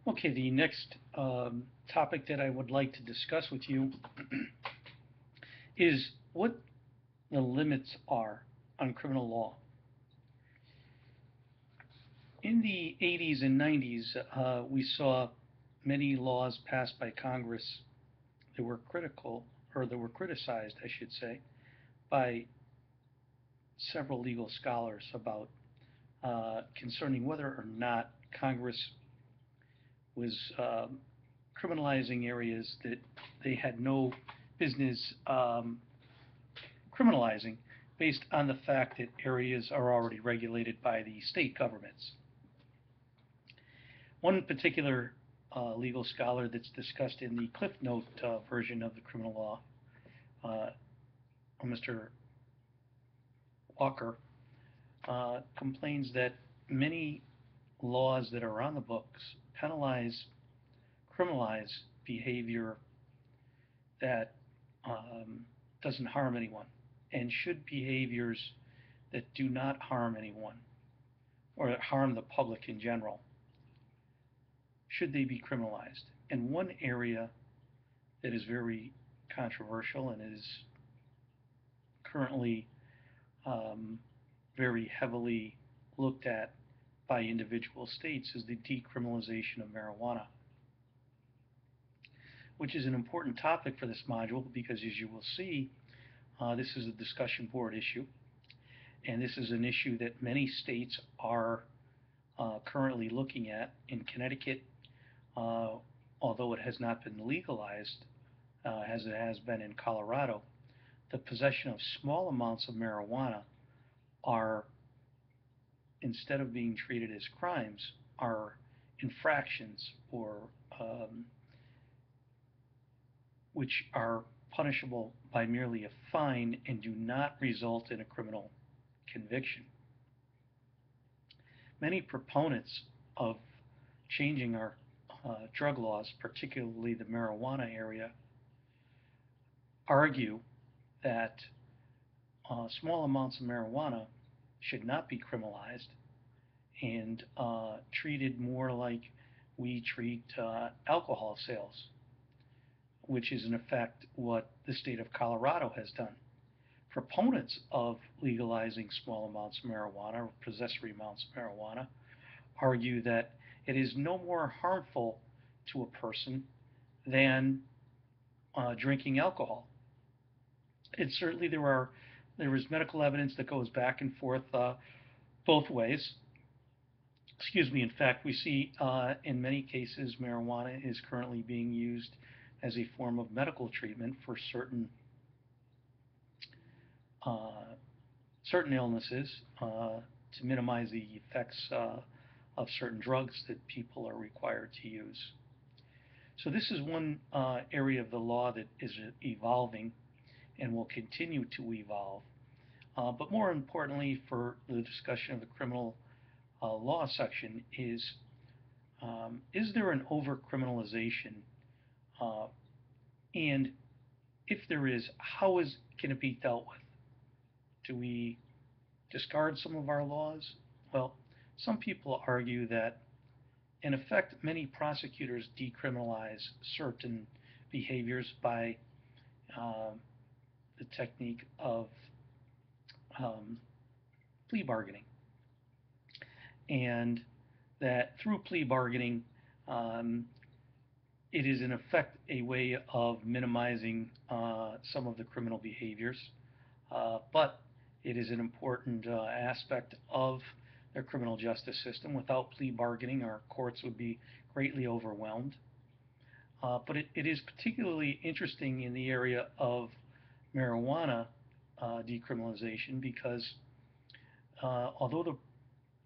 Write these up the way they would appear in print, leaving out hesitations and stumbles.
Okay, the next topic that I would like to discuss with you is what the limits are on criminal law. In the 80s and 90s, we saw many laws passed by Congress that were critical, or that were criticized, I should say, by several legal scholars about concerning whether or not Congress was criminalizing areas that they had no business criminalizing based on the fact that areas are already regulated by the state governments. One particular legal scholar that's discussed in the Cliff Note version of the criminal law, uh, Mr. Walker, complains that many laws that are on the books criminalize behavior that doesn't harm anyone, and should behaviors that do not harm anyone or that harm the public in general, should they be criminalized? And one area that is very controversial and is currently um, very heavily looked at by individual states is the decriminalization of marijuana, which is an important topic for this module because, as you will see, this is a discussion board issue, and this is an issue that many states are currently looking at. In Connecticut, uh, although it has not been legalized as it has been in Colorado, the possession of small amounts of marijuana are, instead of being treated as crimes, are infractions or which are punishable by merely a fine and do not result in a criminal conviction. Many proponents of changing our drug laws, particularly the marijuana area, argue that small amounts of marijuana should not be criminalized and treated more like we treat alcohol sales, which is in effect what the state of Colorado has done. Proponents of legalizing small amounts of marijuana or possessory amounts of marijuana argue that it is no more harmful to a person than drinking alcohol. And certainly there is medical evidence that goes back and forth both ways. Excuse me. In fact, we see in many cases marijuana is currently being used as a form of medical treatment for uh, certain illnesses to minimize the effects of certain drugs that people are required to use. So this is one area of the law that is evolving and will continue to evolve. But more importantly, for the discussion of the criminal law section, is there an over-criminalization? Uh, and if there is, can it be dealt with? Do we discard some of our laws? Well, some people argue that, in effect, many prosecutors decriminalize certain behaviors by um, the technique of um, plea bargaining, and that through plea bargaining, um, it is in effect a way of minimizing some of the criminal behaviors, but it is an important aspect of their criminal justice system. Without plea bargaining, our courts would be greatly overwhelmed. But it is particularly interesting in the area of marijuana decriminalization because although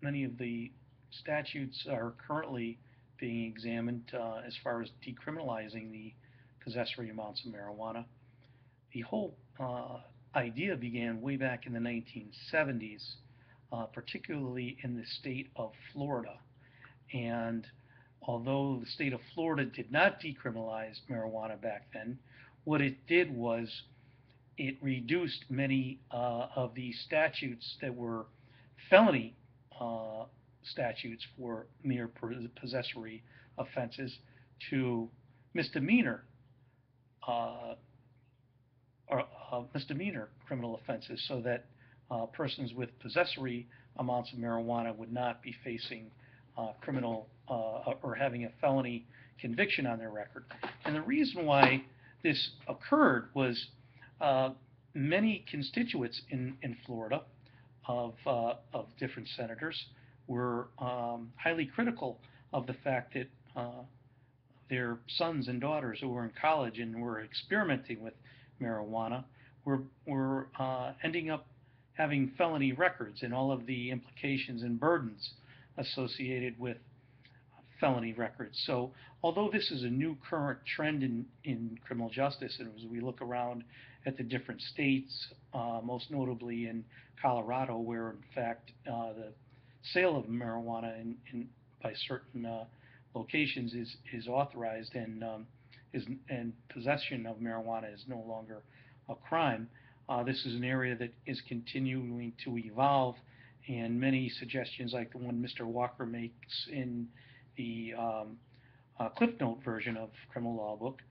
many of the statutes are currently being examined as far as decriminalizing the possessory amounts of marijuana, the whole idea began way back in the 1970s, particularly in the state of Florida. And although the state of Florida did not decriminalize marijuana back then, what it did was it reduced many of the statutes that were felony uh, statutes for mere possessory offenses to misdemeanor uh, misdemeanor criminal offenses, so that persons with possessory amounts of marijuana would not be facing criminal or having a felony conviction on their record. And the reason why this occurred was uh, many constituents in Florida of different senators were highly critical of the fact that their sons and daughters who were in college and were experimenting with marijuana were ending up having felony records, and all of the implications and burdens associated with felony records. So although this is a new current trend in criminal justice, and as we look around at the different states, most notably in Colorado, where in fact the sale of marijuana by certain locations is authorized, and possession of marijuana is no longer a crime. This is an area that is continuing to evolve, and many suggestions like the one Mr. Walker makes in the Cliff Note version of Criminal Law Book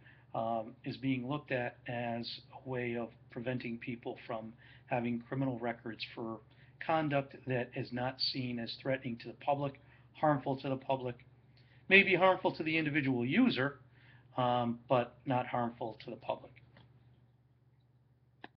is being looked at as a way of preventing people from having criminal records for conduct that is not seen as threatening to the public, harmful to the public, may be harmful to the individual user, but not harmful to the public.